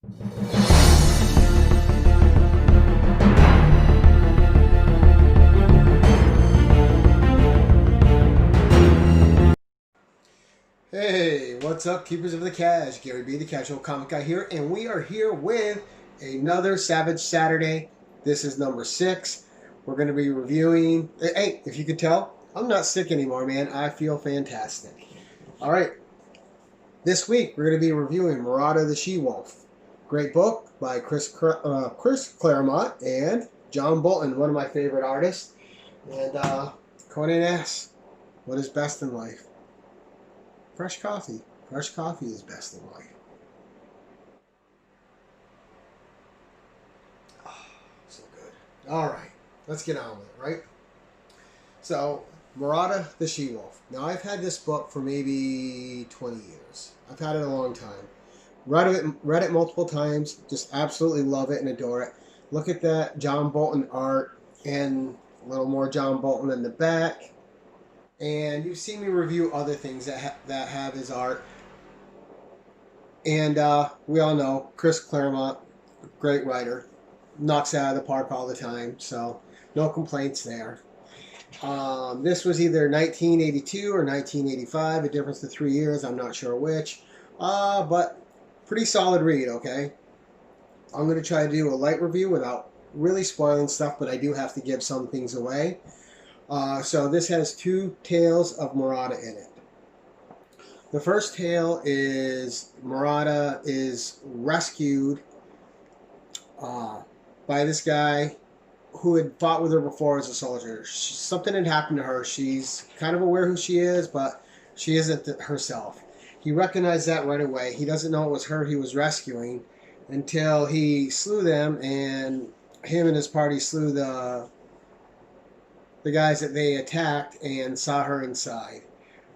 Hey, what's up, Keepers of the Cash? Gary B, the Casual Comic Guy here, and we are here with another Savage Saturday. This is number 6. We're going to be reviewing. Hey, if you could tell, I'm not sick anymore, man. I feel fantastic. All right, this week we're going to be reviewing Marada the She-Wolf. Great book by Chris Claremont and John Bolton, one of my favorite artists. And Conan asks, what is best in life? Fresh coffee. Fresh coffee is best in life. Oh, so good. All right, let's get on with it, right? So, Marada the She-Wolf. Now, I've had this book for maybe 20 years. I've had it a long time. Read it multiple times. Just absolutely love it and adore it. Look at that John Bolton art and a little more John Bolton in the back. And you've seen me review other things that have his art. And we all know Chris Claremont, great writer, knocks it out of the park all the time. So no complaints there. This was either 1982 or 1985, a difference of 3 years. I'm not sure which. But pretty solid read, okay? I'm going to try to do a light review without really spoiling stuff, but I do have to give some things away. So this has 2 tales of Marada in it. The first tale is Marada is rescued by this guy who had fought with her before as a soldier. Something had happened to her. She's kind of aware who she is, but she isn't herself. He recognized that right away. He doesn't know it was her he was rescuing until he slew them, and him and his party slew the guys that they attacked and saw her inside.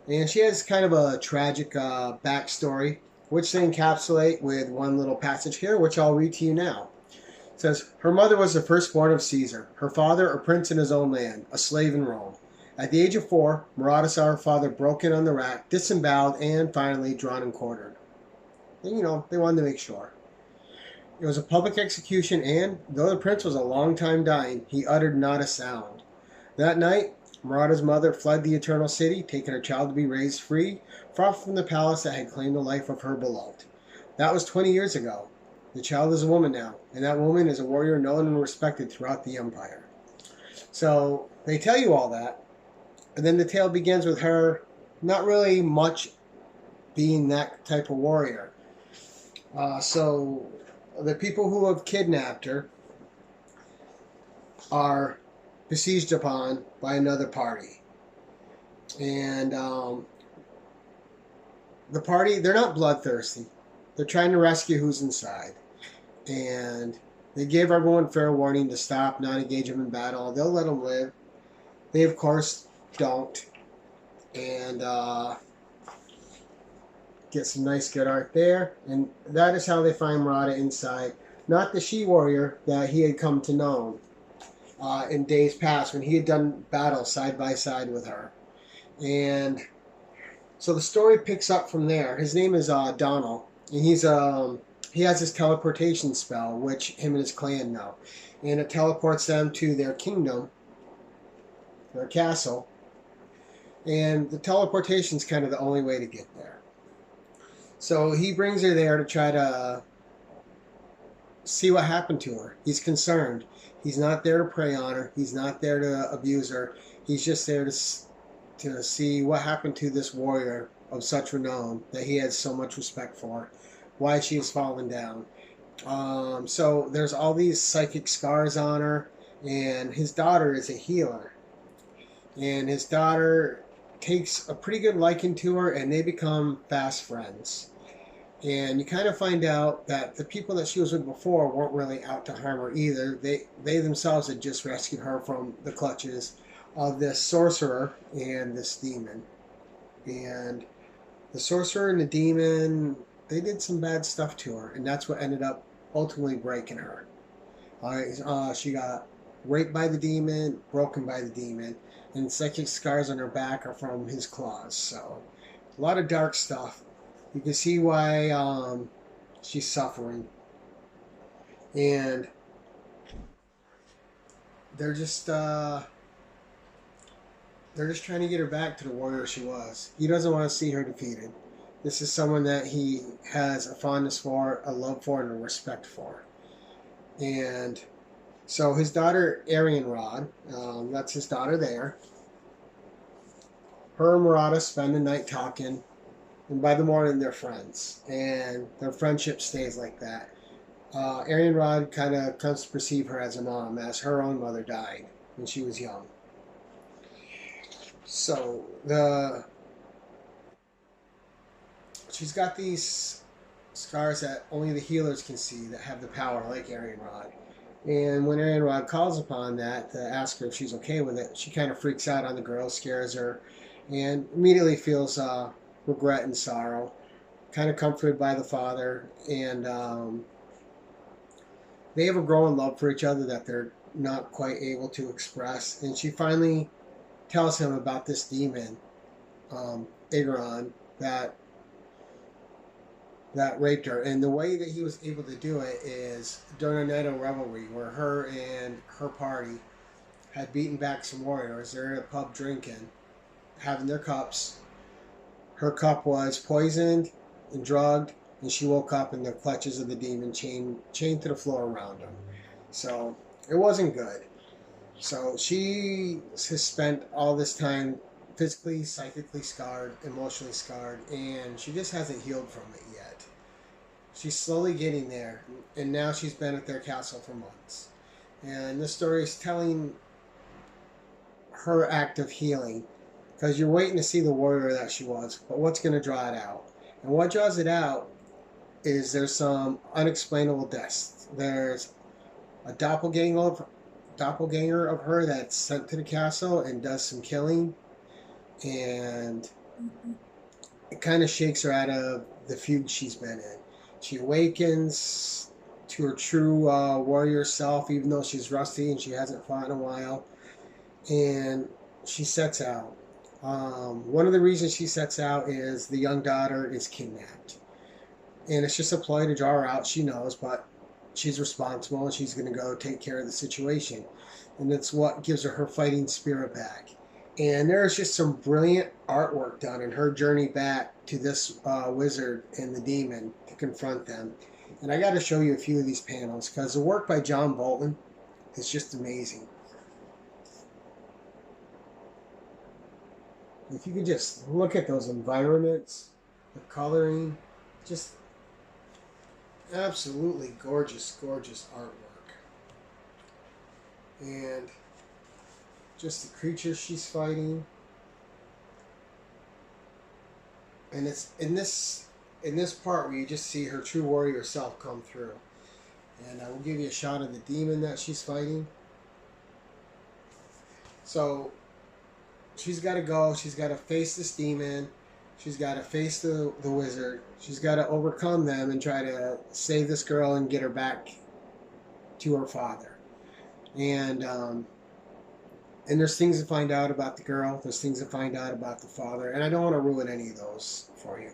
And she has kind of a tragic backstory, which they encapsulate with one little passage here, which I'll read to you now. It says, her mother was the firstborn of Caesar, her father a prince in his own land, a slave in Rome. At the age of 4, Marada saw her father broken on the rack, disemboweled, and finally drawn and quartered. And, they wanted to make sure. It was a public execution, and though the prince was a long time dying, he uttered not a sound. That night, Marada's mother fled the eternal city, taking her child to be raised free, far from the palace that had claimed the life of her beloved. That was 20 years ago. The child is a woman now, and that woman is a warrior known and respected throughout the empire. So, they tell you all that, and then the tale begins with her not really much being that type of warrior. So, the people who have kidnapped her are besieged upon by another party. And the party, they're not bloodthirsty. They're trying to rescue who's inside. And they gave everyone fair warning to stop, not engage them in battle. They'll let them live. They, of course, don't. And get some nice good art there. And that is how they find Marada inside. Not the she-warrior that he had come to know in days past when he had done battle side by side with her. And so the story picks up from there. His name is Donald, and he has this teleportation spell, which him and his clan know. And it teleports them to their kingdom, their castle. And the teleportation's kind of the only way to get there. So he brings her there to try to see what happened to her. He's concerned. He's not there to prey on her. He's not there to abuse her. He's just there to see what happened to this warrior of such renown that he had so much respect for, why she has fallen down. So there's all these psychic scars on her, and his daughter is a healer. And his daughter takes a pretty good liking to her, and they become fast friends. And you kind of find out that the people that she was with before weren't really out to harm her either. They themselves had just rescued her from the clutches of this sorcerer and this demon. And the sorcerer and the demon, they did some bad stuff to her, and that's what ended up ultimately breaking her. She got raped by the demon, broken by the demon, and psychic scars on her back are from his claws. So a lot of dark stuff. You can see why she's suffering. and they're just trying to get her back to the warrior she was. He doesn't want to see her defeated. This is someone that he has a fondness for, a love for, and a respect for. And so his daughter, Arianrod, that's his daughter there. Her and Marada spend the night talking, and by the morning they're friends. And their friendship stays like that. Arianrod kind of comes to perceive her as a mom, as her own mother died when she was young. So she's got these scars that only the healers can see that have the power, like Arianrod. And when Arianrod calls upon that to ask her if she's okay with it, she kind of freaks out on the girl, scares her, and immediately feels regret and sorrow, kind of comforted by the father. And they have a growing love for each other that they're not quite able to express. And she finally tells him about this demon, Igron, that raped her. And the way that he was able to do it is during a night of revelry where her and her party had beaten back some warriors. They're in a pub drinking, having their cups. Her cup was poisoned and drugged, and she woke up in the clutches of the demon, chained to the floor around her. So it wasn't good. So she has spent all this time physically, psychically scarred, emotionally scarred, and she just hasn't healed from it yet. She's slowly getting there, and now she's been at their castle for months. And this story is telling her act of healing, because you're waiting to see the warrior that she was, but what's going to draw it out? And what draws it out is there's some unexplainable deaths. There's a doppelganger of her that's sent to the castle and does some killing, and it kind of shakes her out of the fugue she's been in. She awakens to her true warrior self, even though she's rusty and she hasn't fought in a while, and she sets out. One of the reasons she sets out is the young daughter is kidnapped, and it's just a ploy to draw her out. She knows, but she's responsible, and she's going to go take care of the situation. And it's what gives her fighting spirit back. And there's just some brilliant artwork done in her journey back to this wizard and the demon to confront them. And I got to show you a few of these panels, because the work by John Bolton is just amazing. If you could just look at those environments, the coloring, just absolutely gorgeous, gorgeous artwork. And just the creatures she's fighting. And it's in this part where you just see her true warrior self come through. And I will give you a shot of the demon that she's fighting. So she's got to go. She's got to face this demon. She's got to face the wizard. She's got to overcome them and try to save this girl and get her back to her father. And there's things to find out about the girl. There's things to find out about the father. And I don't want to ruin any of those for you.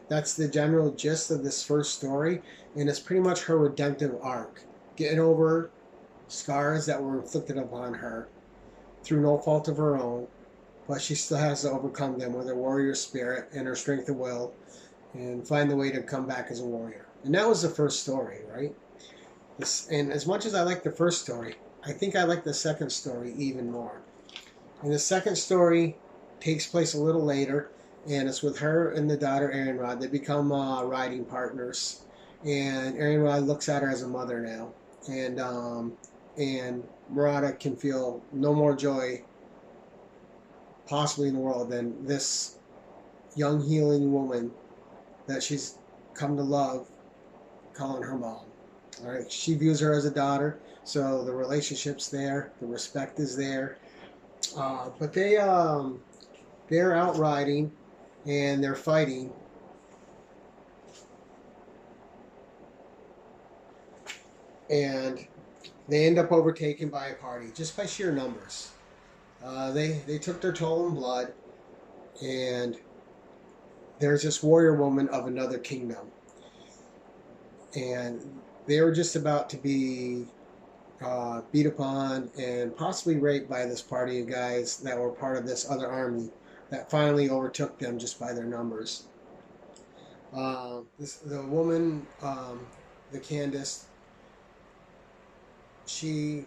That's the general gist of this first story. And it's pretty much her redemptive arc. Getting over scars that were inflicted upon her through no fault of her own. But she still has to overcome them with her warrior spirit and her strength of will, and find the way to come back as a warrior. And that was the first story, right? And as much as I like the first story, I think I like the second story even more. And the second story takes place a little later, and it's with her and the daughter Arianrod. They become riding partners, and Arianrod looks at her as a mother now. And Marada can feel no more joy possibly in the world than this young healing woman that she's come to love, calling her mom. All right, she views her as a daughter, so the relationship's there, the respect is there. But they're out riding and they're fighting, and they end up overtaken by a party just by sheer numbers. They took their toll in blood, and there's this warrior woman of another kingdom, and they were just about to be beat upon and possibly raped by this party of guys that were part of this other army that finally overtook them just by their numbers. The woman, the Candace, she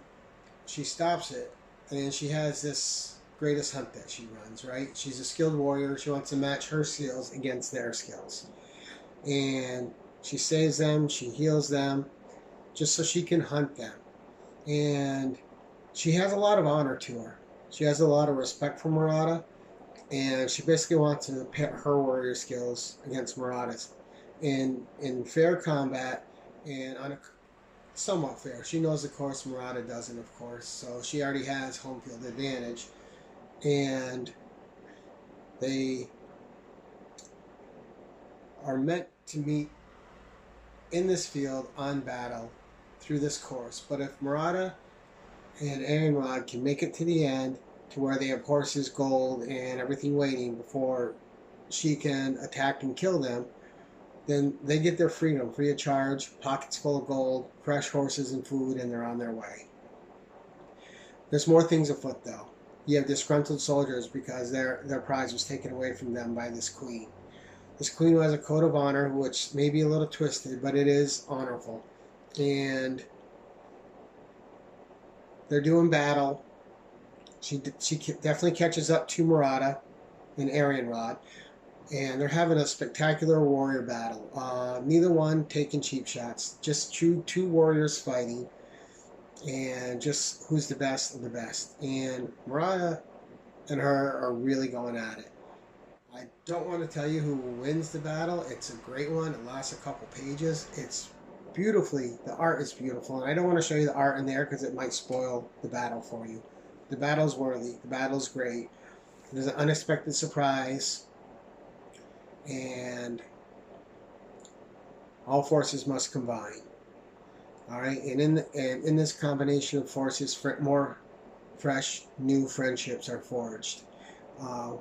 stops it, and she has this greatest hunt that she runs, right? She's a skilled warrior. She wants to match her skills against their skills. And she saves them, she heals them, just so she can hunt them. And she has a lot of honor to her. She has a lot of respect for Marada, and she basically wants to pit her warrior skills against Marada's in fair combat and on a somewhat fair. She knows, of course, Marada doesn't, of course, so she already has home field advantage. And they are meant to meet in this field on battle through this course. But if Marada and Aaron can make it to the end, to where they have horses, gold, and everything waiting before she can attack and kill them, then they get their freedom, free of charge, pockets full of gold, fresh horses and food, and they're on their way. There's more things afoot, though. You have disgruntled soldiers because their prize was taken away from them by this queen. This queen who has a code of honor, which may be a little twisted, but it is honorable. And they're doing battle. She definitely catches up to Marada and Arianrod, and they're having a spectacular warrior battle. Neither one taking cheap shots, just two warriors fighting, and just who's the best of the best. And Marada and her are really going at it. I don't want to tell you who wins the battle. It's a great one. It lasts a couple pages. It's beautifully, the art is beautiful, and I don't want to show you the art in there because it might spoil the battle for you. The battle's worthy. The battle's great. There's an unexpected surprise, and all forces must combine. All right, and in this combination of forces, more fresh, new friendships are forged,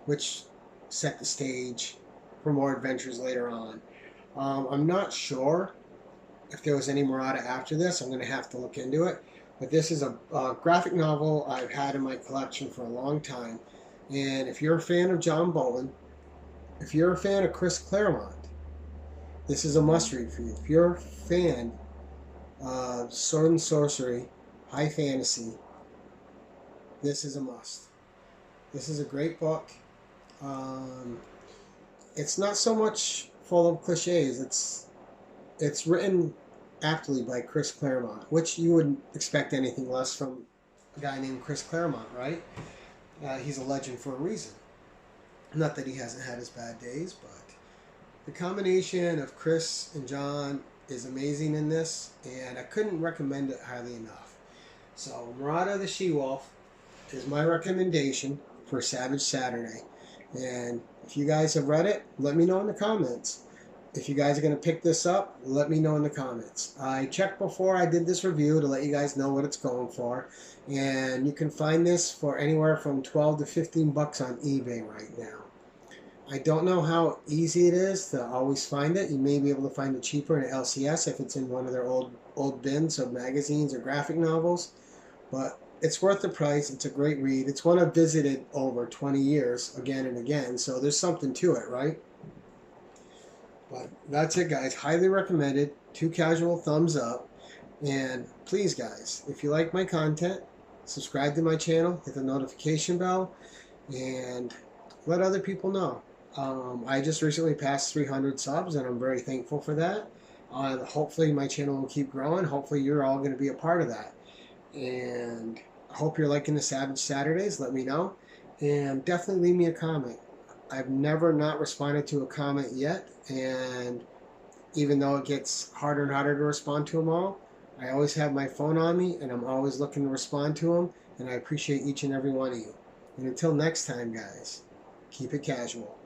which set the stage for more adventures later on. I'm not sure if there was any Marada after this. I'm going to have to look into it. But this is a graphic novel I've had in my collection for a long time. And if you're a fan of John Bolton, if you're a fan of Chris Claremont, this is a must-read for you. If you're a fan of sword and sorcery, high fantasy, this is a must. This is a great book. It's not so much full of cliches. It's written aptly by Chris Claremont, which you wouldn't expect anything less from a guy named Chris Claremont, right? He's a legend for a reason. Not that he hasn't had his bad days, but the combination of Chris and John is amazing in this, and I couldn't recommend it highly enough. So, Marada the She-Wolf is my recommendation for Savage Saturday. And if you guys have read it, let me know in the comments. If you guys are going to pick this up, let me know in the comments. I checked before I did this review to let you guys know what it's going for. And you can find this for anywhere from 12 to 15 bucks on eBay right now. I don't know how easy it is to always find it. You may be able to find it cheaper in LCS if it's in one of their old bins of magazines or graphic novels. But it's worth the price. It's a great read. It's one I've visited over 20 years again and again. So there's something to it, right? But that's it, guys. Highly recommended. 2 casual thumbs up. And please, guys, if you like my content, subscribe to my channel, hit the notification bell, and let other people know. I just recently passed 300 subs, and I'm very thankful for that. Hopefully my channel will keep growing. Hopefully you're all going to be a part of that. And I hope you're liking the Savage Saturdays. Let me know. And definitely leave me a comment. I've never not responded to a comment yet, and even though it gets harder and harder to respond to them all, I always have my phone on me, and I'm always looking to respond to them, and I appreciate each and every one of you. And until next time, guys, keep it casual.